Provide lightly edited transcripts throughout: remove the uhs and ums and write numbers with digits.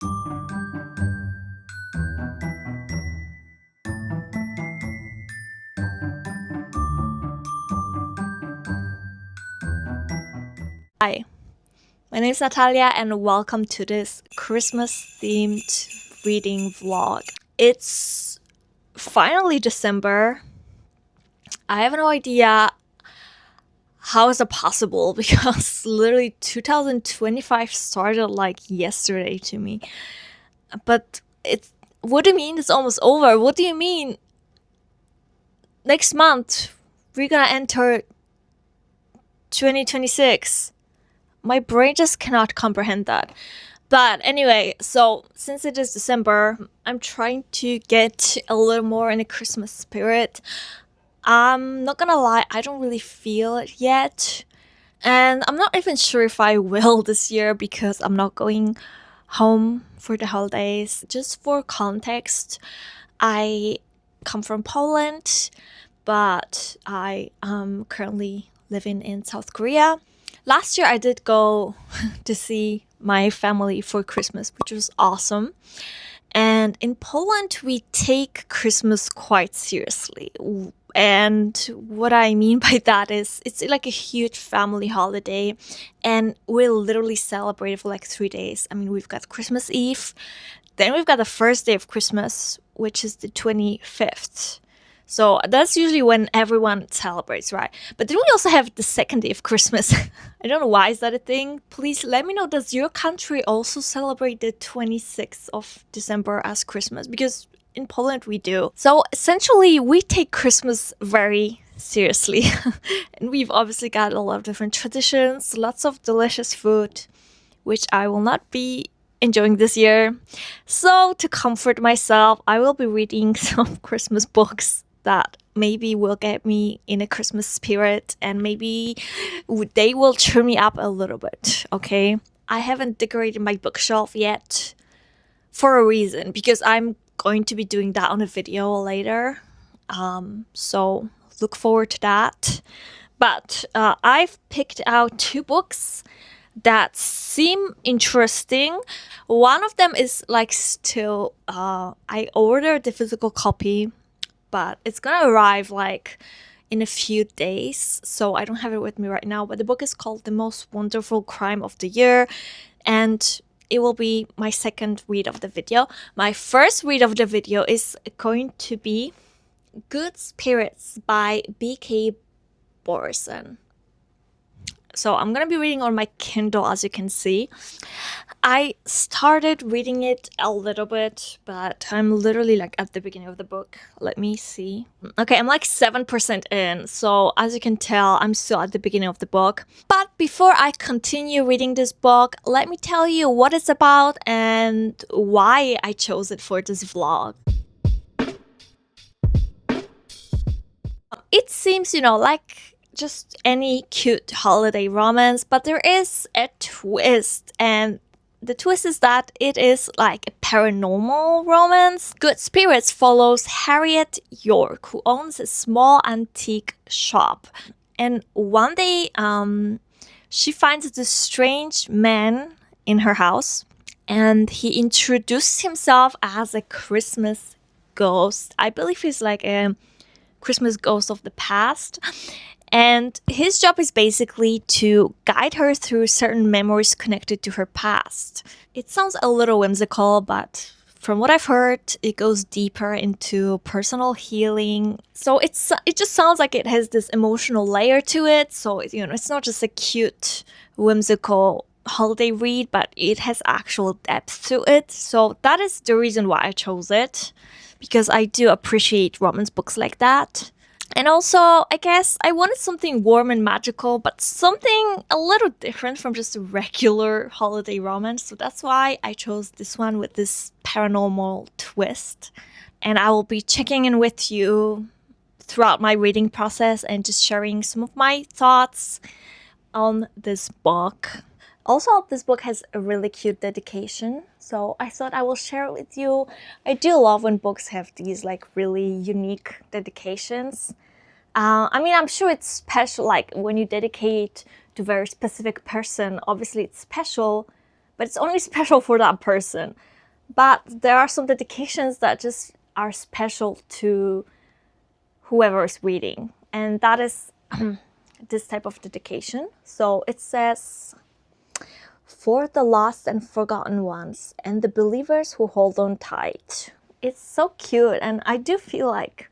Hi, my name is Natalia and welcome to this Christmas themed reading vlog. It's finally December. I have no idea how is it possible because literally 2025 started like yesterday to me. But it's what do you mean it's almost over? What do you mean next month we're gonna enter 2026? My brain just cannot comprehend that. But anyway, so since it is December, I'm trying to get a little more in the Christmas spirit. I'm not gonna lie, I don't really feel it yet. And I'm not even sure if I will this year because I'm not going home for the holidays. Just for context, I come from Poland, but I am currently living in South Korea. Last year I did go to see my family for Christmas, which was awesome. And in Poland, we take Christmas quite seriously. And what I mean by that is it's like a huge family holiday, and we literally celebrate it for like 3 days. I mean, we've got Christmas Eve, then we've got the first day of Christmas, which is the 25th. So that's usually when everyone celebrates, right? But then we also have the second day of Christmas. I don't know why is that a thing. Please let me know, does your country also celebrate the 26th of December as Christmas? Because in Poland we do. So essentially we take Christmas very seriously. And we've obviously got a lot of different traditions, lots of delicious food, which I will not be enjoying this year. So to comfort myself, I will be reading some Christmas books that maybe will get me in a Christmas spirit and maybe they will cheer me up a little bit, okay? I haven't decorated my bookshelf yet for a reason because I'm going to be doing that on a video later. So look forward to that. But I've picked out two books that seem interesting. One of them is like still, I ordered the physical copy, but it's gonna arrive like in a few days, so I don't have it with me right now. But the book is called The Most Wonderful Crime of the Year, and it will be my second read of the video. My first read of the video is going to be Good Spirits by B.K. Borison. So I'm gonna be reading on my Kindle, as you can see. I started reading it a little bit, but I'm literally like at the beginning of the book. Let me see. Okay, I'm like 7% in, so as you can tell, I'm still at the beginning of the book. But before I continue reading this book, let me tell you what it's about and why I chose it for this vlog. It seems, like just any cute holiday romance, but there is a twist, and the twist is that it is like a paranormal romance. Good Spirits follows Harriet York, who owns a small antique shop. And one day, she finds this strange man in her house, and he introduced himself as a Christmas ghost. I believe he's like a Christmas ghost of the past. And his job is basically to guide her through certain memories connected to her past. It sounds a little whimsical, but from what I've heard, it goes deeper into personal healing. So it just sounds like it has this emotional layer to it. So it's not just a cute, whimsical holiday read, but it has actual depth to it. So that is the reason why I chose it, because I do appreciate romance books like that. And also, I guess I wanted something warm and magical, but something a little different from just a regular holiday romance. So that's why I chose this one with this paranormal twist. And I will be checking in with you throughout my reading process and just sharing some of my thoughts on this book. Also, this book has a really cute dedication, so I thought I will share it with you. I do love when books have these like really unique dedications. I'm sure it's special, like when you dedicate to a very specific person, obviously it's special, but it's only special for that person. But there are some dedications that just are special to whoever is reading, and that is this type of dedication. So it says, "For the lost and forgotten ones, and the believers who hold on tight." It's so cute, and I do feel like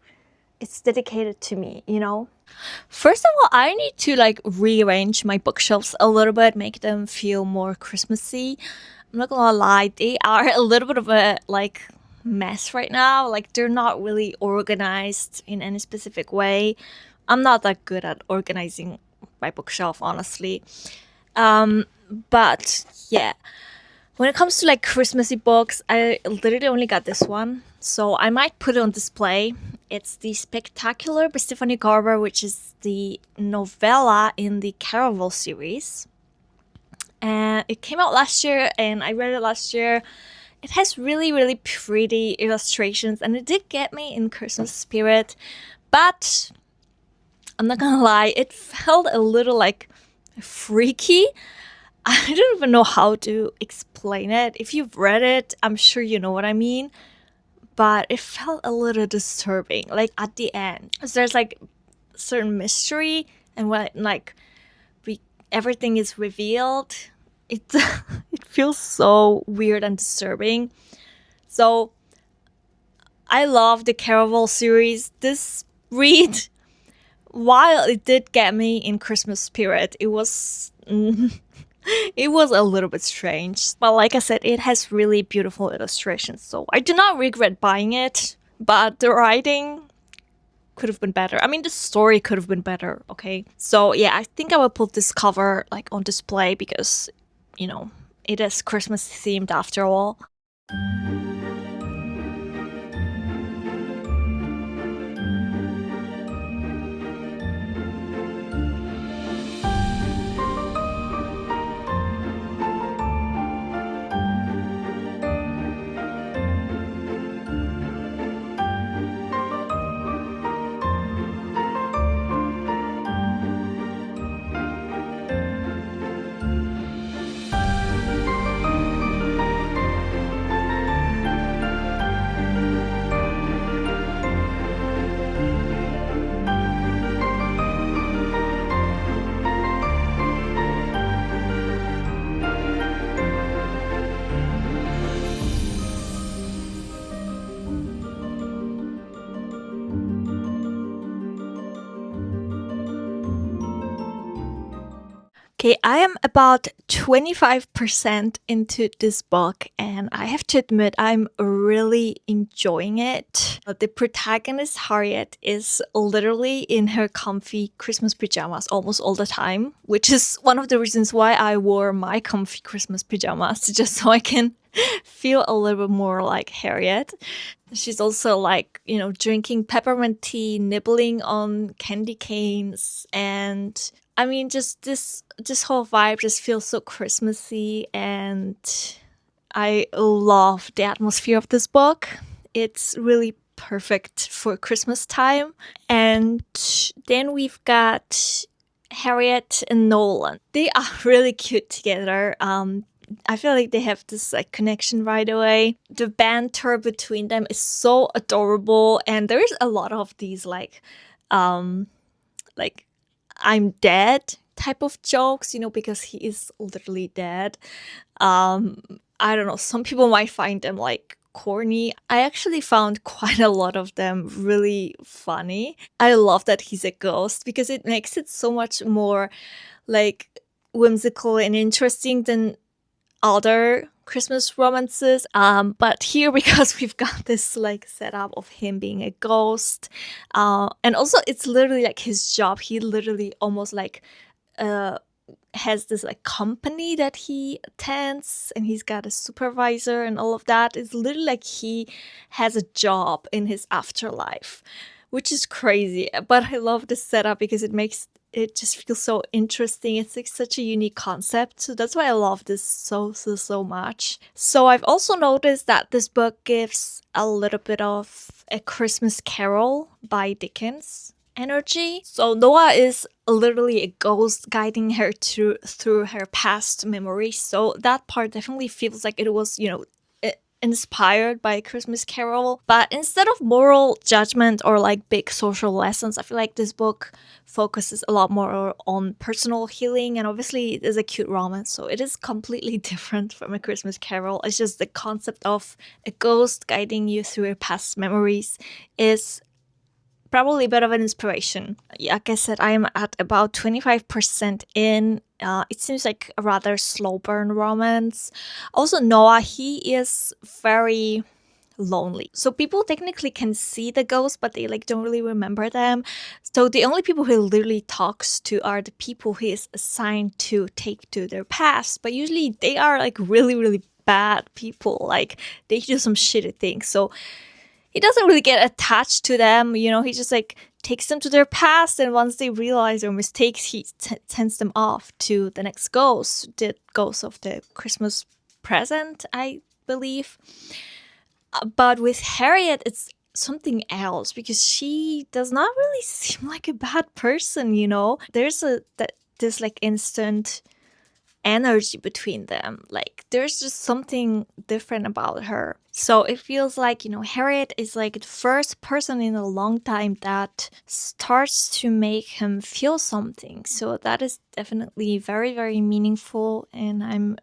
it's dedicated to me, you know? First of all, I need to like rearrange my bookshelves a little bit, make them feel more Christmassy. I'm not gonna lie, they are a little bit of a like mess right now. Like they're not really organized in any specific way. I'm not that good at organizing my bookshelf, honestly. But yeah, when it comes to like Christmassy books, I literally only got this one, so I might put it on display. It's The Spectacular by Stephanie Garber, which is the novella in the Caraval series. And it came out last year, and I read it last year. It has really, really pretty illustrations, and it did get me in Christmas spirit. But I'm not gonna lie, it felt a little like freaky. I don't even know how to explain it. If you've read it, I'm sure you know what I mean. But it felt a little disturbing, like at the end. So there's like certain mystery, and when like everything is revealed, it it feels so weird and disturbing. So I love the Caraval series. This read, while it did get me in Christmas spirit, it was it was a little bit strange. But like I said, it has really beautiful illustrations, so I do not regret buying it. But the writing could have been better. I mean, the story could have been better, okay? So yeah, I think I will put this cover like on display because, you know, it is Christmas themed after all. Okay, I am about 25% into this book, and I have to admit, I'm really enjoying it. The protagonist, Harriet, is literally in her comfy Christmas pajamas almost all the time, which is one of the reasons why I wore my comfy Christmas pajamas, just so I can feel a little bit more like Harriet. She's also like, you know, drinking peppermint tea, nibbling on candy canes, and I mean, just this whole vibe just feels so Christmassy, and I love the atmosphere of this book. It's really perfect for Christmas time. And then we've got Harriet and Nolan. They are really cute together. I feel like they have this like connection right away. The banter between them is so adorable, and there's a lot of these like I'm dead type of jokes, you know, because he is literally dead. I don't know, some people might find them like corny. I actually found quite a lot of them really funny. I love that he's a ghost because it makes it so much more like whimsical and interesting than other Christmas romances. But here, because we've got this like setup of him being a ghost, and also it's literally like his job. He literally almost like has this like company that he attends, and he's got a supervisor and all of that. It's literally like he has a job in his afterlife, which is crazy. But I love this setup because it makes it just feels so interesting. It's like such a unique concept. So that's why I love this so much. So I've also noticed that this book gives a little bit of A Christmas Carol by Dickens. energy. So Noah is literally a ghost guiding her through her past memories. So that part definitely feels like it was, inspired by Christmas Carol. But instead of moral judgment or like big social lessons, I feel like this book focuses a lot more on personal healing. And obviously, it is a cute romance, so it is completely different from A Christmas Carol. It's just the concept of a ghost guiding you through your past memories is probably a bit of an inspiration. Like I said, I am at about 25% in. It seems like a rather slow burn romance. Also, Noah, he is very lonely. So people technically can see the ghosts, but they like don't really remember them. So the only people he literally talks to are the people he is assigned to take to their past. But usually they are like really, really bad people. Like they do some shitty things. So he doesn't really get attached to them. He just like takes them to their past, and once they realize their mistakes, he sends them off to the next ghost, the ghost of the Christmas present, I believe. But with Harriet, it's something else because she does not really seem like a bad person. There's this like instant energy between them. Like there's just something different about her. So it feels like, Harriet is like the first person in a long time that starts to make him feel something. So that is definitely very, very meaningful. And I'm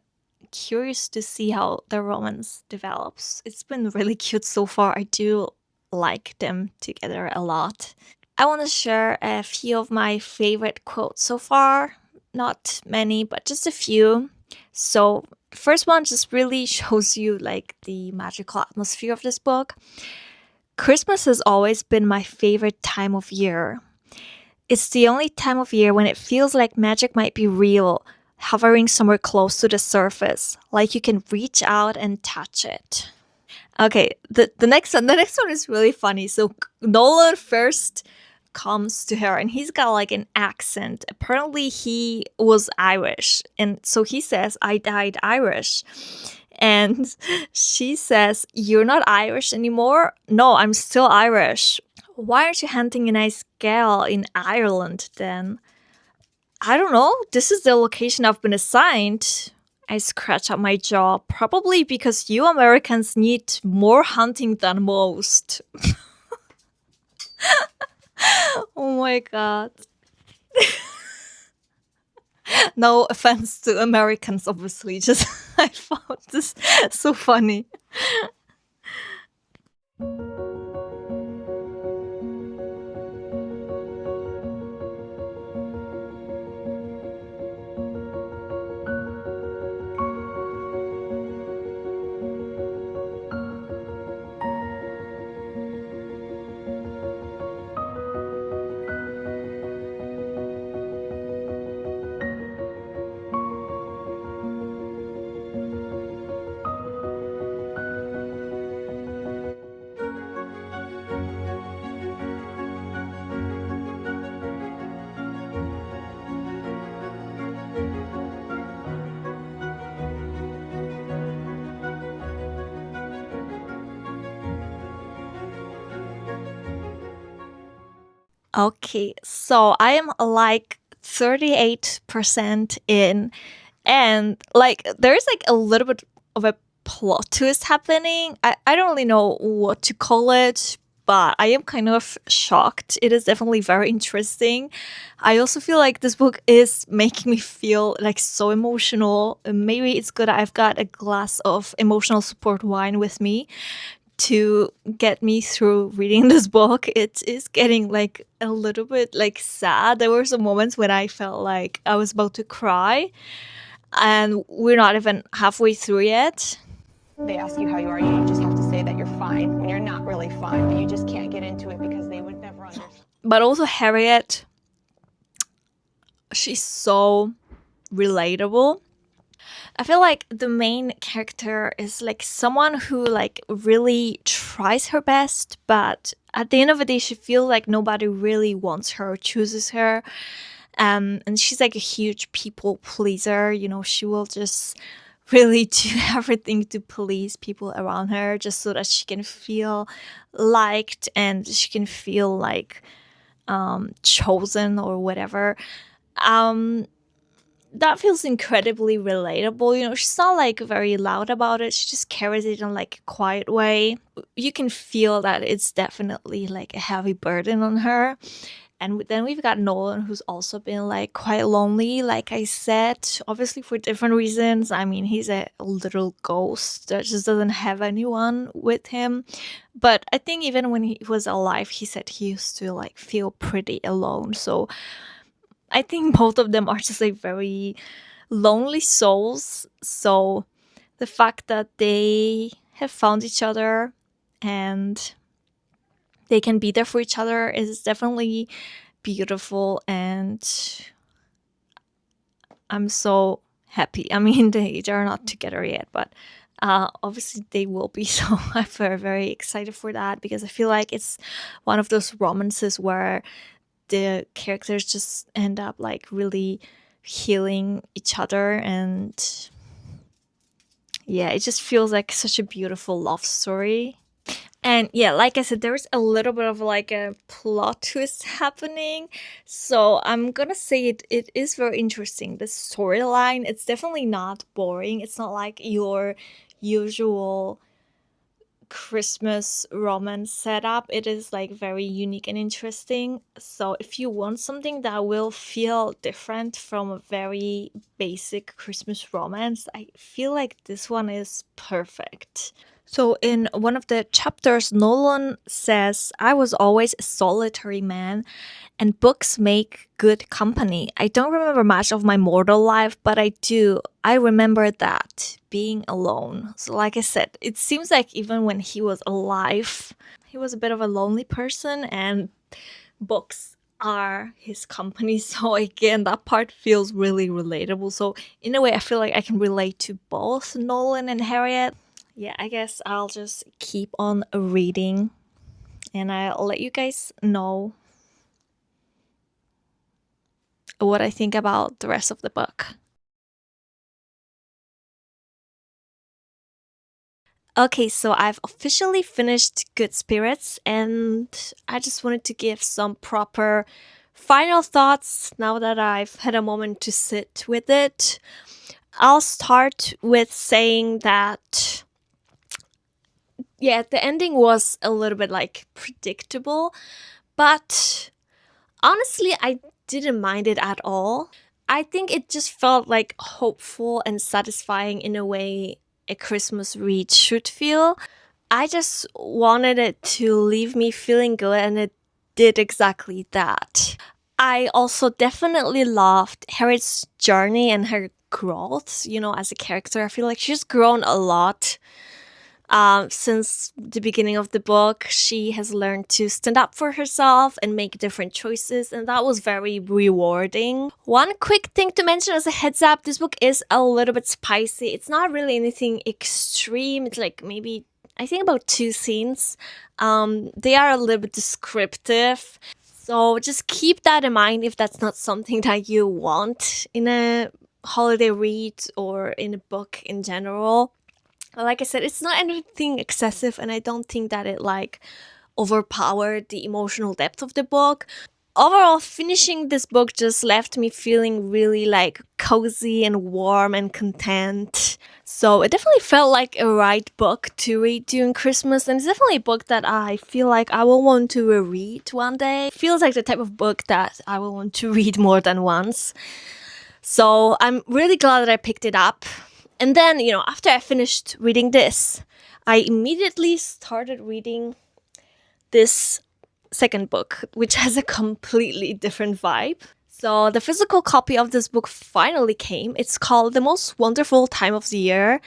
curious to see how the romance develops. It's been really cute so far. I do like them together a lot. I want to share a few of my favorite quotes so far. Not many, but just a few. So, first one just really shows you like the magical atmosphere of this book. Christmas has always been my favorite time of year. It's the only time of year when it feels like magic might be real, hovering somewhere close to the surface, like you can reach out and touch it. Okay, the next one is really funny. So Nolan first comes to her and he's got like an accent. Apparently he was Irish. And so he says, I died Irish. And she says, You're not Irish anymore? No, I'm still Irish. Why aren't you hunting a nice gal in Ireland then? I don't know. This is the location I've been assigned. I scratch out my jaw. Probably because you Americans need more hunting than most. Oh my god. No offense to Americans, obviously. Just I found this so funny. Okay, so I am like 38% in, and like there's like a little bit of a plot twist happening. I don't really know what to call it, but I am kind of shocked. It is definitely very interesting. I also feel like this book is making me feel like so emotional. Maybe it's good I've got a glass of emotional support wine with me to get me through reading this book. It is getting like a little bit like sad. There were some moments when I felt like I was about to cry, and we're not even halfway through yet. They ask you how you are, you just have to say that you're fine when you're not really fine, but you just can't get into it because they would never understand. But also Harriet, she's so relatable. I feel like the main character is like someone who like really tries her best, but at the end of the day, she feels like nobody really wants her or chooses her. And she's like a huge people pleaser. She will just really do everything to please people around her just so that she can feel liked and she can feel like chosen or whatever. Um, that feels incredibly relatable. You know, she's not like very loud about it. She just carries it in like a quiet way. You can feel that it's definitely like a heavy burden on her. And then we've got Nolan, who's also been like quite lonely, like I said, obviously for different reasons. I mean, he's a little ghost that just doesn't have anyone with him. But I think even when he was alive, he said he used to like feel pretty alone. So I think both of them are just like very lonely souls. So the fact that they have found each other and they can be there for each other is definitely beautiful, and I'm so happy. I mean, they're not together yet, but obviously they will be. So I'm very, very excited for that because I feel like it's one of those romances where the characters just end up like really healing each other, and yeah, it just feels like such a beautiful love story. And yeah, like I said, there's a little bit of like a plot twist happening. So I'm gonna say it is very interesting. The storyline, it's definitely not boring. It's not like your usual Christmas romance setup. It is like very unique and interesting. So if you want something that will feel different from a very basic Christmas romance, I feel like this one is perfect. So in one of the chapters, Nolan says, I was always a solitary man, and books make good company. I don't remember much of my mortal life, but I do. I remember that, being alone. So, like I said, it seems like even when he was alive, he was a bit of a lonely person, and books are his company. So, again, that part feels really relatable. So, in a way, I feel like I can relate to both Nolan and Harriet. Yeah, I guess I'll just keep on reading and I'll let you guys know what I think about the rest of the book. Okay, so I've officially finished Good Spirits, and I just wanted to give some proper final thoughts now that I've had a moment to sit with it. I'll start with saying that, yeah, the ending was a little bit like predictable, but honestly, I didn't mind it at all. I think it just felt like hopeful and satisfying in a way a Christmas read should feel. I just wanted it to leave me feeling good, and it did exactly that. I also definitely loved Harriet's journey and her growth, you know, as a character. I feel like she's grown a lot since the beginning of the book. She has learned to stand up for herself and make different choices, and that was very rewarding. One quick thing to mention as a heads up, this book is a little bit spicy. It's not really anything extreme. It's like maybe, I think, about two scenes. They are a little bit descriptive. So just keep that in mind if that's not something that you want in a holiday read or in a book in general. Like I said, it's not anything excessive, and I don't think that it like overpowered the emotional depth of the book. Overall, finishing this book just left me feeling really like cozy and warm and content. So it definitely felt like a right book to read during Christmas, and it's definitely a book that I feel like I will want to reread one day. It feels like the type of book that I will want to read more than once. So I'm really glad that I picked it up. And then, you know, after I finished reading this, I immediately started reading this second book, which has a completely different vibe. So the physical copy of this book finally came. It's called The Most Wonderful Time of the Year.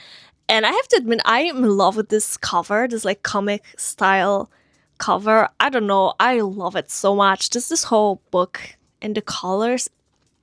And I have to admit, I am in love with this cover, this like comic style cover. I don't know, I love it so much. Just this whole book and the colors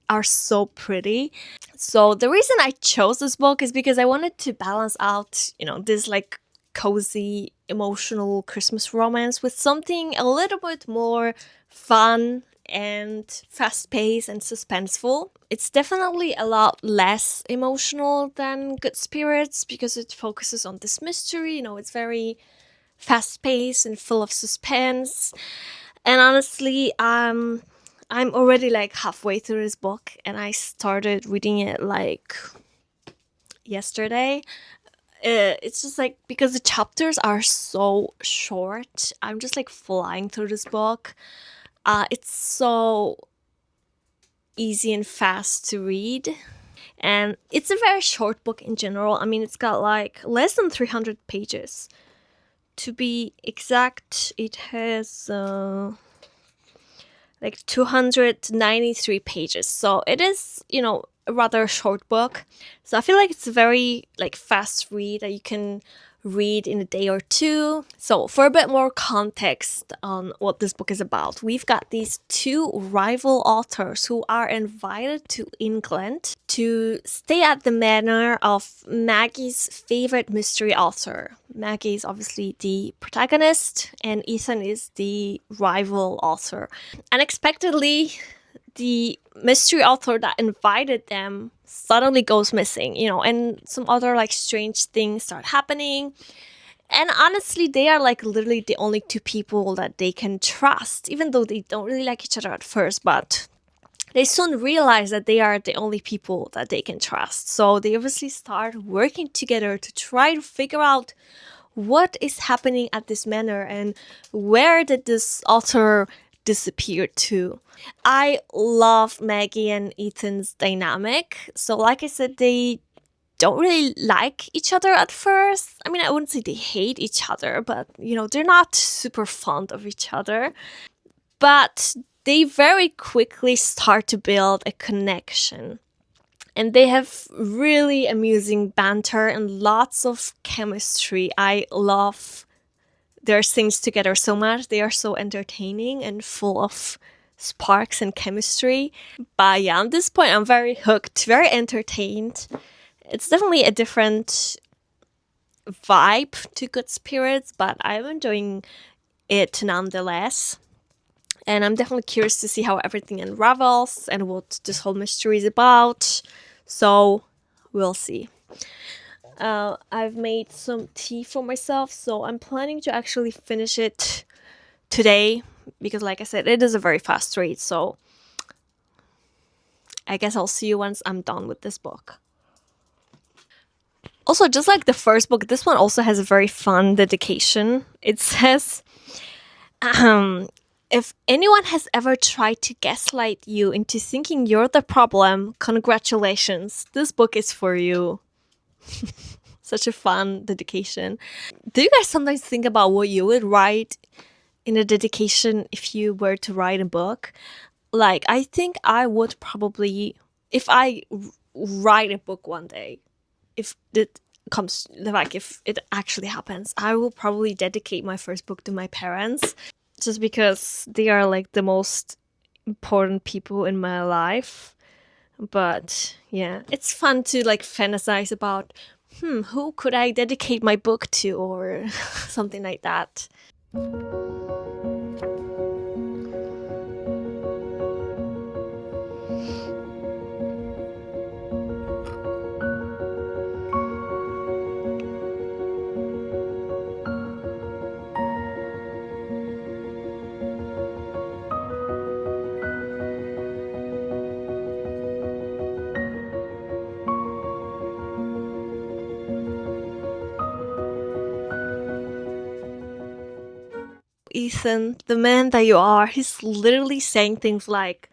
are so pretty. So the reason I chose this book is because I wanted to balance out, you know, this like cozy, emotional Christmas romance with something a little bit more fun and fast paced and suspenseful. It's definitely a lot less emotional than Good Spirits because it focuses on this mystery. You know, it's very fast paced and full of suspense. And honestly, I'm already like halfway through this book, and I started reading it like yesterday. It's just like because the chapters are so short, I'm just like flying through this book. It's so easy and fast to read, and it's a very short book in general. I mean, it's got like less than 300 pages. To be exact, it has like 293 pages. So it is, a rather short book. So I feel like it's a very like fast read that you can read in a day or two. So for a bit more context on what this book is about, we've got these two rival authors who are invited to England to stay at the manor of Maggie's favorite mystery author. Maggie is obviously the protagonist, and Ethan is the rival author. Unexpectedly, the mystery author that invited them suddenly goes missing, and some other like strange things start happening. And honestly, they are like literally the only two people that they can trust, even though they don't really like each other at first, but they soon realize that they are the only people that they can trust. So they obviously start working together to try to figure out what is happening at this manor and where did this author disappear to. I love Maggie and Ethan's dynamic. So like I said, they don't really like each other at first. I mean, I wouldn't say they hate each other, but they're not super fond of each other. But they very quickly start to build a connection. And they have really amusing banter and lots of chemistry. I love their scenes together so much. They are so entertaining and full of sparks and chemistry. But yeah, at this point, I'm very hooked, very entertained. It's definitely a different vibe to Good Spirits, but I'm enjoying it nonetheless. And I'm definitely curious to see how everything unravels and what this whole mystery is about. So we'll see. I've made some tea for myself, so I'm planning to actually finish it today because, like I said, it is a very fast read. So I guess I'll see you once I'm done with this book. Also, just like the first book, this one also has a very fun dedication. It says, if anyone has ever tried to gaslight you into thinking you're the problem, congratulations. This book is for you. Such a fun dedication. Do you guys sometimes think about what you would write in a dedication if you were to write a book? Like, I think I would probably, if I write a book one day, if it comes, like, if it actually happens, I will probably dedicate my first book to my parents, just because they are like the most important people in my life. But yeah, it's fun to like fantasize about who could I dedicate my book to, or something like that. Ethan, the man that you are, he's literally saying things like,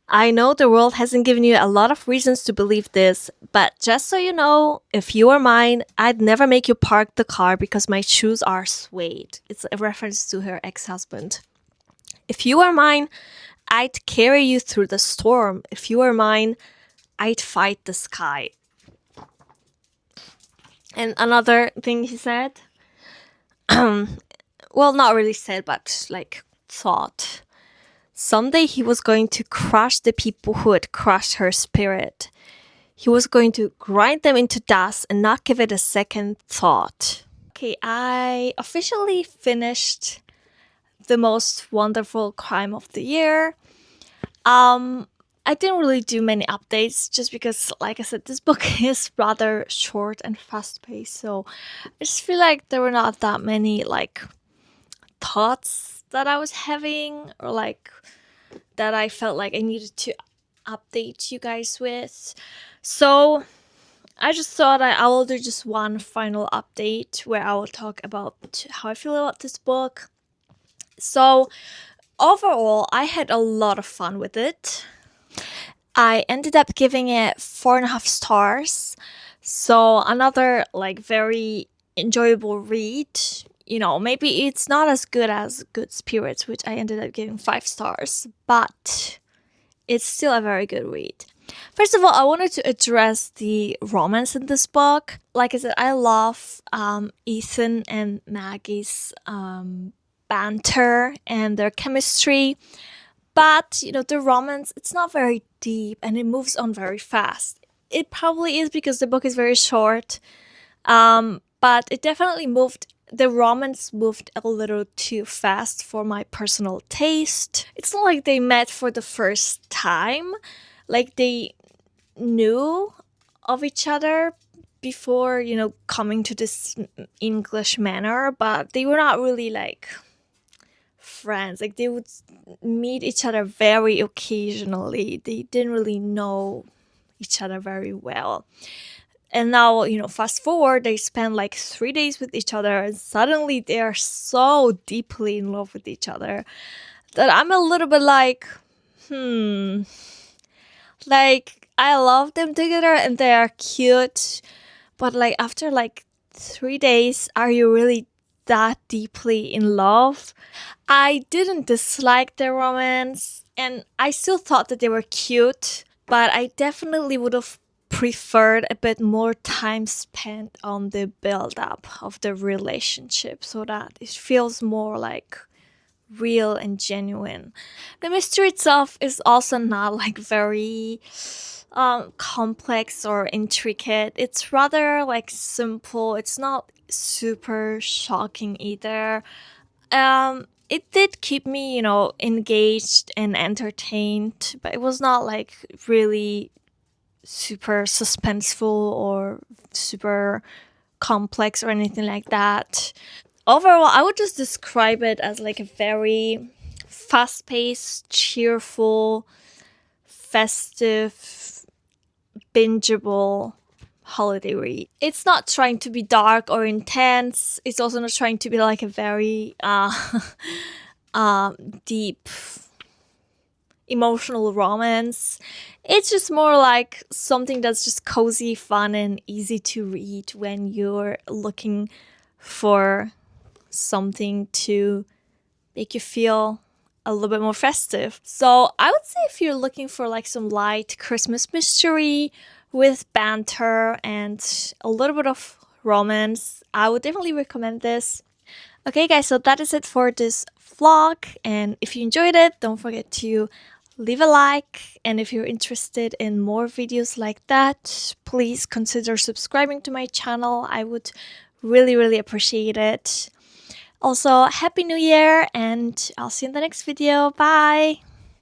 I know the world hasn't given you a lot of reasons to believe this, but just so you know, if you were mine, I'd never make you park the car because my shoes are suede. It's a reference to her ex-husband. If you were mine, I'd carry you through the storm. If you were mine, I'd fight the sky. And another thing he said, well, not really said, but like thought. Someday he was going to crush the people who had crushed her spirit. He was going to grind them into dust and not give it a second thought. Okay, I officially finished The Most Wonderful Crime of the Year. I didn't really do many updates just because, like I said, this book is rather short and fast paced. So I just feel like there were not that many like thoughts that I was having, or like that I felt like I needed to update you guys with. So I just thought I will do just one final update where I will talk about how I feel about this book. So overall, I had a lot of fun with it. I ended up giving it 4.5 stars. So another like very enjoyable read. You know, maybe it's not as good as Good Spirits, which I ended up giving 5 stars, but it's still a very good read. First of all, I wanted to address the romance in this book. Like I said, I love Ethan and Maggie's banter and their chemistry. But, you know, the romance, it's not very deep and it moves on very fast. It probably is because the book is very short. But it definitely the romance moved a little too fast for my personal taste. It's not like they met for the first time. Like they knew of each other before, you know, coming to this English manor, but they were not really like friends. Like they would meet each other very occasionally. They didn't really know each other very well. And now, you know, fast forward, they spend like 3 days with each other, and suddenly they are so deeply in love with each other that I'm a little bit like, like I love them together and they are cute, but like after like 3 days, are you really that deeply in love? I didn't dislike their romance, and I still thought that they were cute, but I definitely would have preferred a bit more time spent on the build up of the relationship so that it feels more like real and genuine. The mystery itself is also not like very complex or intricate. It's rather like simple. It's not super shocking either. It did keep me, you know, engaged and entertained, but it was not like really super suspenseful or super complex or anything like that. Overall, I would just describe it as like a very fast paced, cheerful, festive, bingeable holiday read. It's not trying to be dark or intense. It's also not trying to be like a very deep emotional romance. It's just more like something that's just cozy, fun, and easy to read when you're looking for something to make you feel a little bit more festive. So I would say if you're looking for like some light Christmas mystery with banter and a little bit of romance, I would definitely recommend this. Okay guys, so that is it for this vlog, and if you enjoyed it, don't forget to leave a like, and if you're interested in more videos like that, please consider subscribing to my channel. I would really appreciate it. Also, Happy New Year, and I'll see you in the next video. Bye!